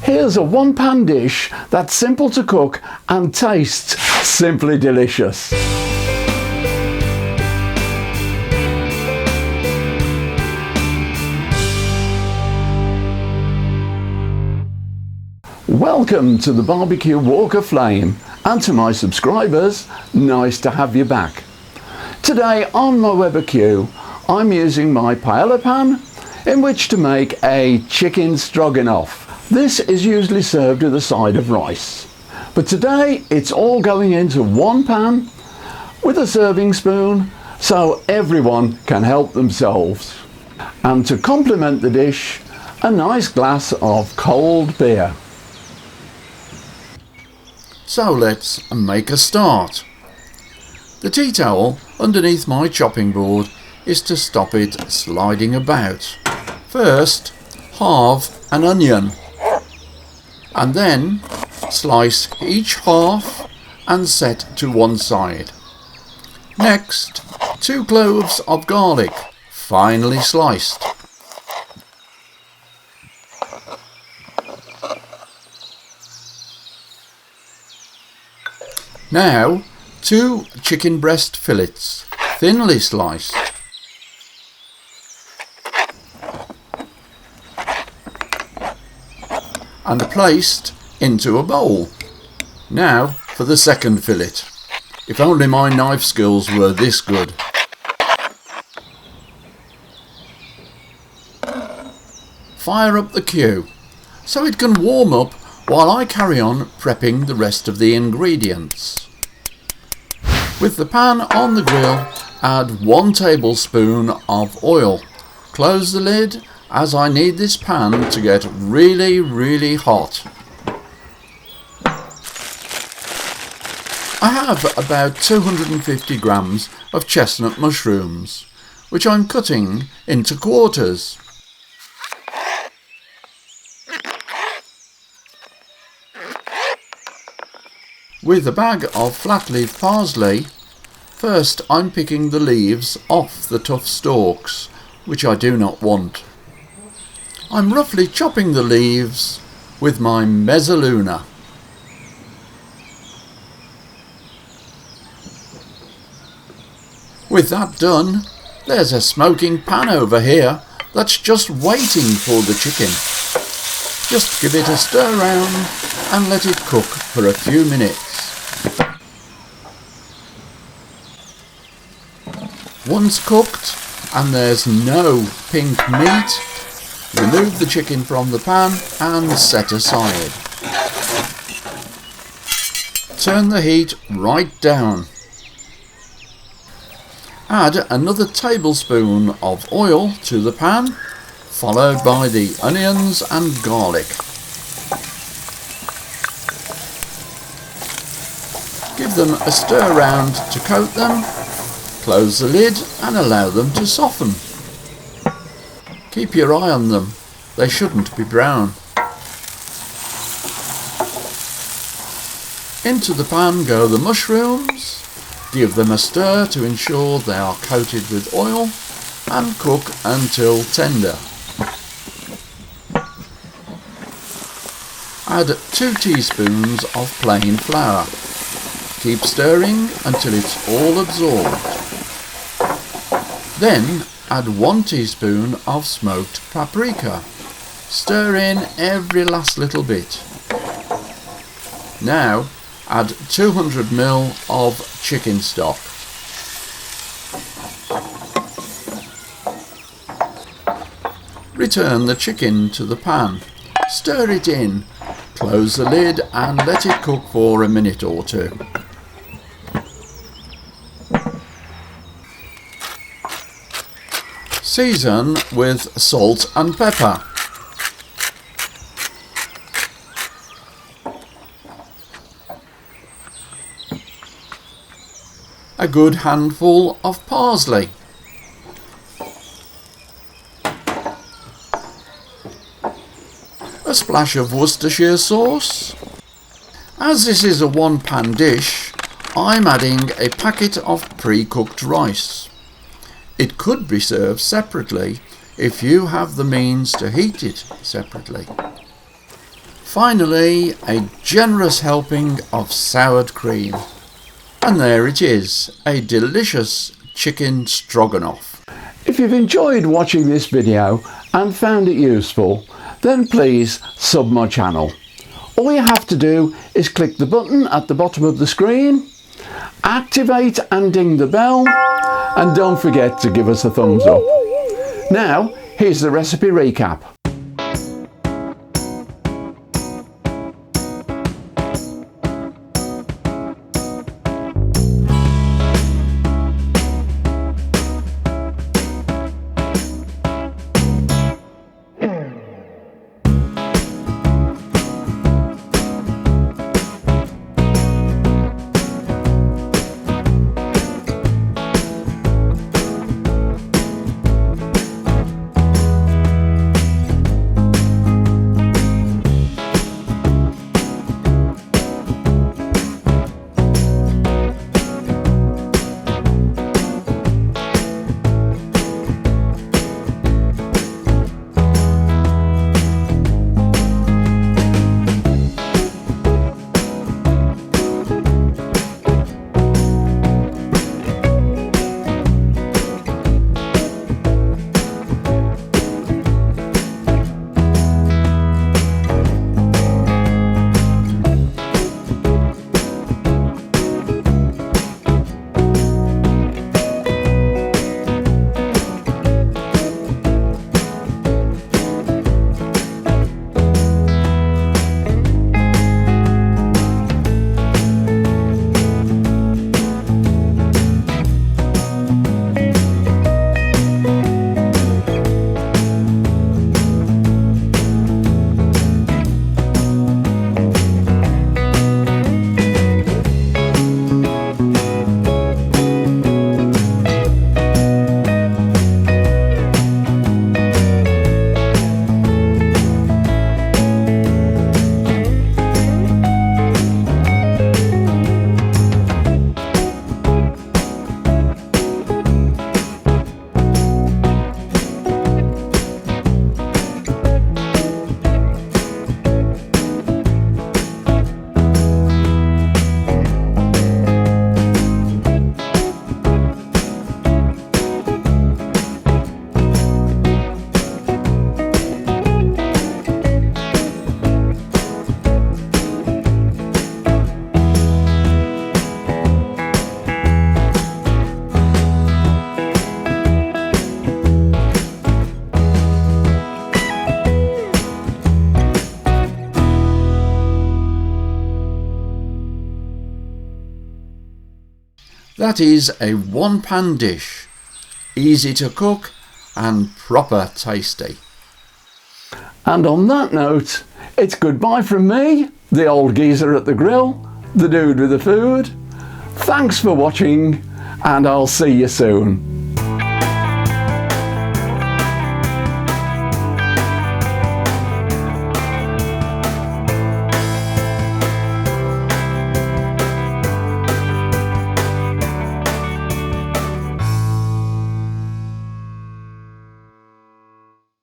Here's a one-pan dish that's simple to cook and tastes simply delicious. Welcome to the Barbecue Walk of Flame, and to my subscribers, nice to have you back. Today on my Weber Q, I'm using my paella pan in which to make a chicken stroganoff. This is usually served with a side of rice, but today it's all going into one pan with a serving spoon so everyone can help themselves. And to complement the dish, a nice glass of cold beer. So let's make a start. The tea towel underneath my chopping board is to stop it sliding about. First, halve an onion, and then slice each half and set to one side. Next, 2 cloves of garlic, finely sliced. Now, 2 chicken breast fillets, thinly sliced. And placed into a bowl. Now for the second fillet. If only my knife skills were this good. Fire up the Q so it can warm up while I carry on prepping the rest of the ingredients. With the pan on the grill, add 1 tablespoon of oil. Close the lid, as I need this pan to get really hot. I have about 250 grams of chestnut mushrooms, which I'm cutting into quarters. With a bag of flat leaf parsley, first I'm picking the leaves off the tough stalks, which I do not want. I'm roughly chopping the leaves with my mezzaluna. With that done, there's a smoking pan over here that's just waiting for the chicken. Just give it a stir round and let it cook for a few minutes. Once cooked and there's no pink meat, remove the chicken from the pan and set aside. Turn the heat right down. Add another tablespoon of oil to the pan, followed by the onions and garlic. Give them a stir round to coat them. Close the lid and allow them to soften. Keep your eye on them, they shouldn't be brown. Into the pan go the mushrooms, give them a stir to ensure they are coated with oil and cook until tender. Add 2 teaspoons of plain flour. Keep stirring until it's all absorbed. Then add 1 teaspoon of smoked paprika. Stir in every last little bit. Now add 200 ml of chicken stock. Return the chicken to the pan. Stir it in. Close the lid and let it cook for a minute or 2. Season with salt and pepper. A good handful of parsley. A splash of Worcestershire sauce. As this is a one-pan dish, I'm adding a packet of pre-cooked rice. It could be served separately if you have the means to heat it separately. Finally, a generous helping of soured cream. And there it is, a delicious chicken stroganoff. If you've enjoyed watching this video and found it useful, then please sub my channel. All you have to do is click the button at the bottom of the screen, activate and ding the bell, and don't forget to give us a thumbs up. Now, here's the recipe recap. That is a one-pan dish, easy to cook and proper tasty. And on that note, it's goodbye from me, the old geezer at the grill, the dude with the food. Thanks for watching, and I'll see you soon.